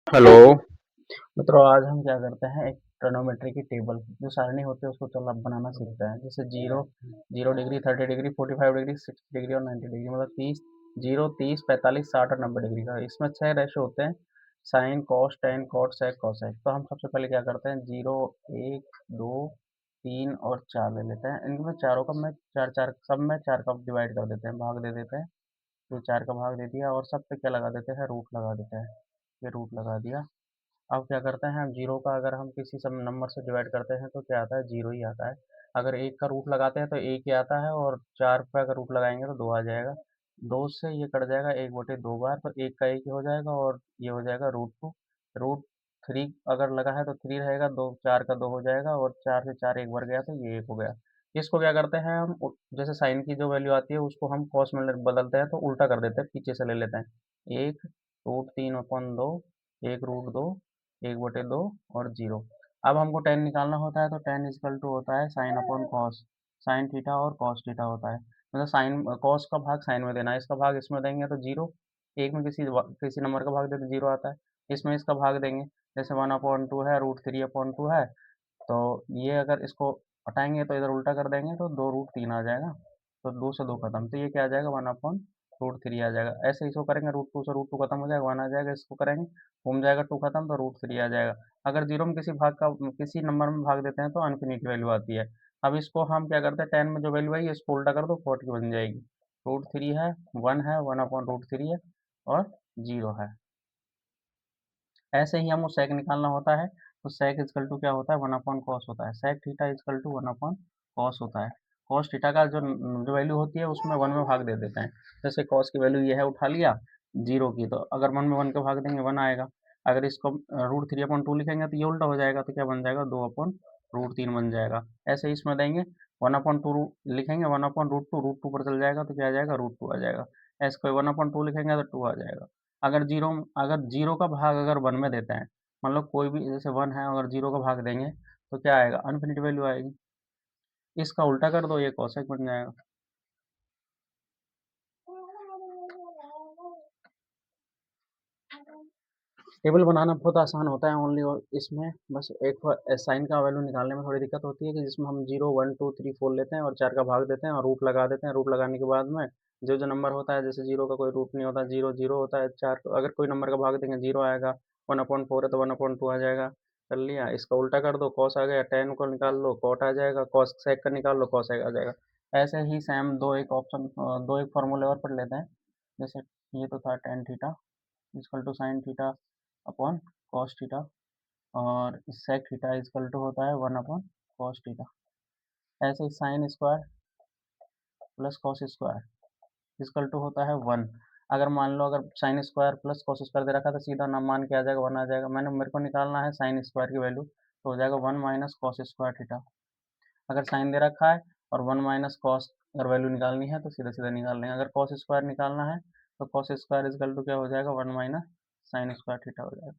Hello. मित्रों, आज हम क्या करते हैं, एक ट्रिग्नोमेट्री की टेबल जो सारणी होती है उसको चल बनाना सीखते हैं। जैसे zero, 0 degree, 30 degree, 45 degree, 60 degree और 90 डिग्री, मतलब 30, 0, 30, 45, 60 और 90 डिग्री का। इसमें 6 रेशो होते हैं: साइन, कॉस, टेन, कॉट, सेक, कॉसेक। तो हम सबसे पहले क्या करते हैं, 0, 1, 2, 3 और 4 ले लेते हैं। इनमें चारों का मैं चार चार सब में 4 का डिवाइड कर देते हैं, भाग दे देते हैं। तो 4 का भाग दे दिया और सब पे क्या लगा देते हैं, रूट लगा देते हैं। ये रूट लगा दिया। अब क्या करते हैं, हम जीरो का अगर हम किसी सब नंबर से डिवाइड करते हैं तो क्या आता है, जीरो ही आता है। अगर एक का रूट लगाते हैं तो एक ही आता है, और 4 पे अगर रूट लगाएंगे तो दो आ जाएगा। दो से ये कट जाएगा 1/2 बार, तो एक का एक ही हो जाएगा और ये हो जाएगा √2। √3 अगर लगा है तो 3 रहेगा, दो 4 का 2 हो जाएगा, और 4 से 4 एक बार गया तो ये एक हो गया। इसको क्या करते हैं हम, जैसे साइन की जो वैल्यू आती है उसको हम कॉस में बदलते हैं, तो उल्टा कर देते हैं, पीछे से ले लेते हैं। एक √3/2, एक √2, 1/2 और जीरो। अब हमको टेन निकालना होता है, तो टेन इजकल टू होता है sine upon cos. Sine theta और कॉस थीटा होता है, मतलब साइन कॉस का भाग साइन में देना है, इसका भाग इसमें देंगे तो जीरो। एक में किसी नंबर का भाग दे तो जीरो आता है। इसमें इसका भाग देंगे, जैसे 1/2 है, √3/2 है। तो ये अगर इसको हटाएंगे तो इधर उल्टा कर देंगे तो 2√3 आ जाएगा। तो दो से दो खत्म, तो ये क्या आ जाएगा, 1/√3 आ जाएगा। ऐसे इसको करेंगे, √2 से √2 खत्म हो जाएगा, 1 आ जाएगा। इसको करेंगे, घूम जाएगा 2 खत्म, तो √3 आ जाएगा। अगर जीरो में किसी नंबर में भाग देते हैं तो अनफिनिटी वैल्यू आती है। अब इसको हम क्या करते हैं, टेन में जो वैल्यू आई इसको उल्टा कर दो, 40 बन जाएगी। √3 है, 1 है, 1/√3 है और जीरो है। ऐसे ही हमको सेक निकालना होता है, तो सेक इजकल टू क्या होता है, 1/cos होता है। Sec theta is equal to 1/cos होता है। कॉस थीटा का जो वैल्यू होती है उसमें 1 में भाग दे देते हैं। जैसे कॉस की वैल्यू ये है, उठा लिया जीरो की, तो अगर 1 में 1 का भाग देंगे 1 आएगा। अगर इसको √3/2 लिखेंगे तो ये उल्टा हो जाएगा, तो क्या बन जाएगा, 2/√3 बन जाएगा। ऐसे ही इसमें देंगे, 1/2 लिखेंगे, 1/√2, √2 पर चल जाएगा तो क्या आ जाएगा, √2 आ जाएगा। ऐसे कोई 1/2 लिखेंगे तो 2 आ जाएगा। अगर जीरो का भाग अगर वन में देते हैं, मतलब कोई भी जैसे वन है, अगर जीरो का भाग देंगे तो क्या आएगा, अनफिनिटी वैल्यू आएगी। इसका उल्टा कर दो, ये कॉसेक बन जाएगा। टेबल बनाना बहुत आसान होता है ओनली, और इसमें बस एक साइन का वैल्यू निकालने में थोड़ी दिक्कत होती है, कि जिसमें हम 0, 1, 2, 3, 4 लेते हैं और 4 का भाग देते हैं और रूट लगा देते हैं। रूट लगाने के बाद में जो जो नंबर होता है, जैसे जीरो का कोई रूट नहीं होता, जीरो जीरो होता है। चार अगर कोई नंबर का भाग देंगे जीरो आएगा। 1/4 है तो 1/2 आ जाएगा। कर लिया, इसका उल्टा कर दो, कॉस आ गया, टेन को निकाल लो, कॉट आ जाएगा, कॉस सेक का निकाल लो, कॉसेक आ जाएगा। ऐसे ही सेम दो एक फॉर्मूले और पढ़ लेते हैं। जैसे ये तो था tan theta is equal to sine theta upon cos theta, और सेक थीटा इजकल टू होता है 1/cos थीटा। ऐसे ही sine square plus cos square is equal to होता है 1। अगर मान लो, अगर sine square plus cos square दे रखा है तो सीधा नाम मान के आ जाएगा, 1 आ जाएगा। मेरे को निकालना है साइन स्क्वायर की वैल्यू, तो हो जाएगा 1 - cos स्क्वायर थीटा। अगर साइन दे रखा है और 1 - cos अगर वैल्यू निकालनी है तो सीधा सीधा निकाल लेंगे। अगर कॉस स्क्वायर निकालना है तो कॉस स्क्वायर इजकल टू क्या हो जाएगा, 1 - साइन स्क्वायर थीटा हो जाएगा।